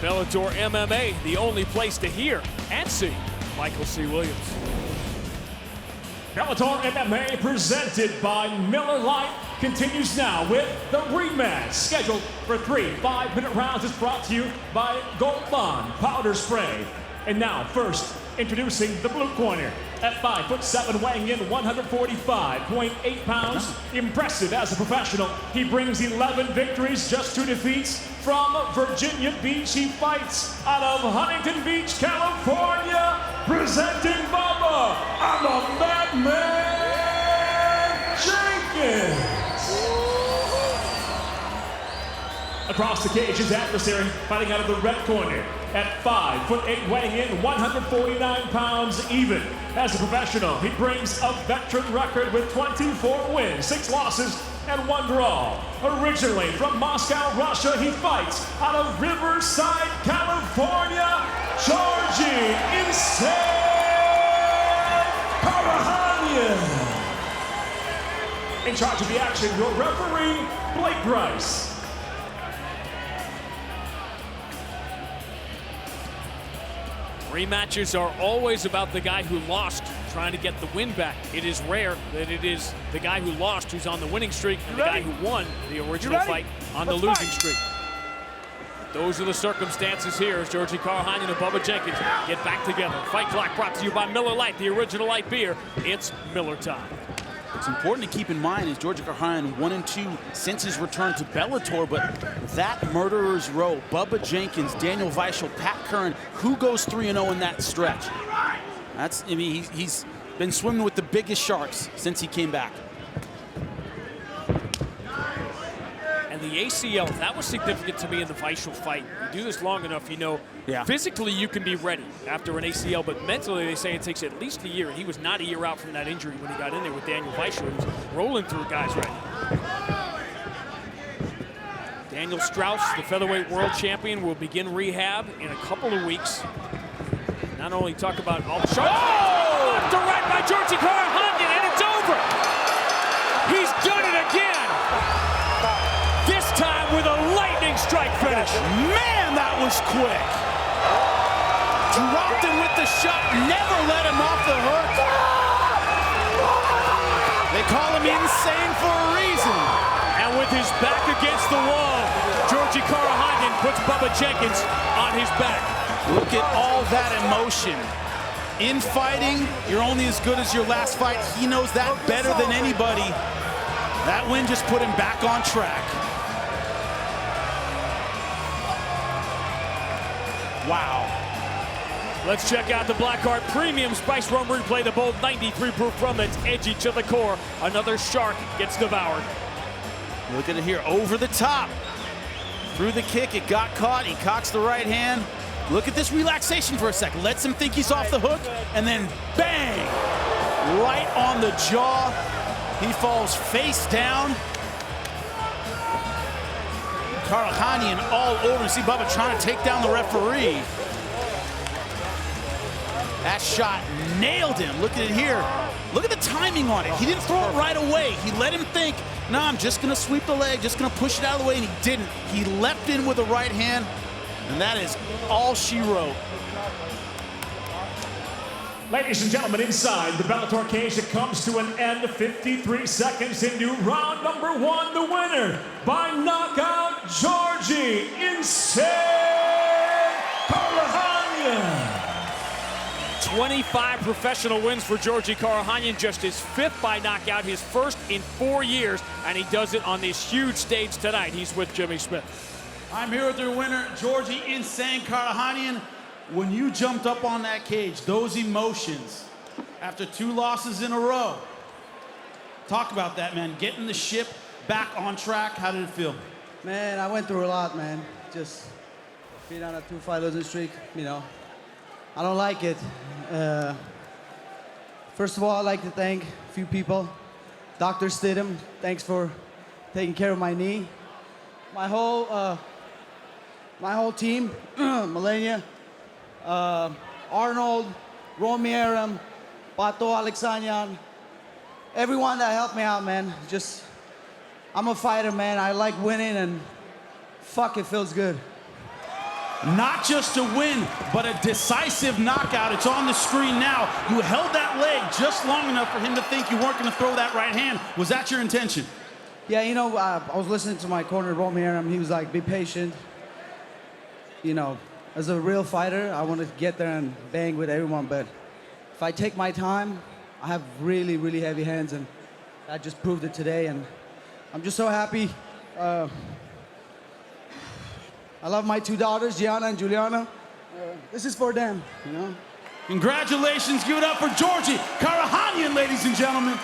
Bellator MMA, the only place to hear and see Michael C. Williams. Bellator MMA presented by Miller Lite continues now with the rematch. Scheduled for 3 5-minute rounds is brought to you by Gold Bond Powder Spray. And now, first, introducing the blue corner. At 5'7", weighing in 145.8 pounds. Impressive as a professional. He brings 11 victories, just 2 defeats. From Virginia Beach, he fights out of Huntington Beach, California. Presenting Bubba, I'm a Madman Jenkins. Across the cage, his adversary fighting out of the red corner. At 5'8", weighing in 149 pounds even. As a professional, he brings a veteran record with 24 wins, 6 losses, and 1 draw. Originally from Moscow, Russia, he fights out of Riverside, California, Georgi Karakhanyan. In charge of the action, your referee, Blake Grice. Rematches are always about the guy who lost trying to get the win back. It is rare that it is the guy who lost who's on the winning streak and the guy who won the original fight on the losing streak. Those are the circumstances here as Georgi Karakhanyan and Bubba Jenkins get back together. Fight Clock brought to you by Miller Lite, the original light beer. It's Miller time. What's important to keep in mind is Georgi Karakhanyan 1-2 since his return to Bellator, but that murderer's row, Bubba Jenkins, Daniel Weichel, Pat Curran, who goes 3-0 in that stretch? That's, I mean, he's been swimming with the biggest sharks since he came back. And the ACL, that was significant to me in the Weichel fight. You do this long enough, you know, physically you can be ready after an ACL, but mentally they say it takes at least a year, and he was not a year out from that injury when he got in there with Daniel Weichel. He was rolling through guys right now. Daniel Strauss, the featherweight world champion, will begin rehab in a couple of weeks. Not only talk about all the shots, direct by Georgi Karakhanyan, and it's over. He's done it again. This time with a lightning strike finish. Man, that was quick. Dropped him with the shot, never let him off the hook. They call him insane for a reason. And with his back against the wall, Georgi Karakhanyan puts Bubba Jenkins on his back. Look at all that emotion. In fighting, you're only as good as your last fight. He knows that better than anybody. That win just put him back on track. Wow. Let's check out the Blackheart Premium Spice Rum Replay, the bold 93 proof rum that's edgy to the core. Another shark gets devoured. Look at it here, over the top. Through the kick, it got caught, he cocks the right hand. Look at this relaxation for a second. Lets him think he's off the hook, and then bang! Right on the jaw. He falls face down. Karakhanyan all over. See Bubba trying to take down the referee. That shot nailed him. Look at it here. Look at the timing on it. He didn't throw it right away. He let him think, no, I'm just going to sweep the leg, just going to push it out of the way, and he didn't. He leapt in with the right hand, and that is all she wrote. Ladies and gentlemen, inside the Bellator cage, it comes to an end. 53 seconds into round number 1. The winner by knockout, Georgi "Insane" Karakhanyan. 25 professional wins for Georgi Karakhanyan, just his 5th by knockout, his 1st in 4 years, and he does it on this huge stage tonight. He's with Jimmy Smith. I'm here with your winner, Georgi "Insane" Karakhanyan. When you jumped up on that cage, those emotions, after 2 losses in a row, talk about that, man. Getting the ship back on track, how did it feel? Man, I went through a lot, man. Just being on a 2-fight losing streak, you know. I don't like it. First of all, I'd like to thank a few people. Dr. Stidham, thanks for taking care of my knee. My whole team, Melania, Arnold, Romy Aram, Pato Alexanyan, everyone that helped me out, man. Just, I'm a fighter, man. I like winning, and fuck, it feels good. not just a win, but a decisive knockout. It's on the screen now. You held that leg just long enough for him to think you weren't going to throw that right hand. Was that your intention? Yeah, you know, I was listening to my corner, Romeo, and he was like, be patient. You know, as a real fighter, I want to get there and bang with everyone, but if I take my time, I have really, really heavy hands, and I just proved it today, and I'm just so happy. I love my two daughters, Gianna and Juliana. This is for them, you know? Congratulations, give it up for Georgi Karakhanyan, ladies and gentlemen.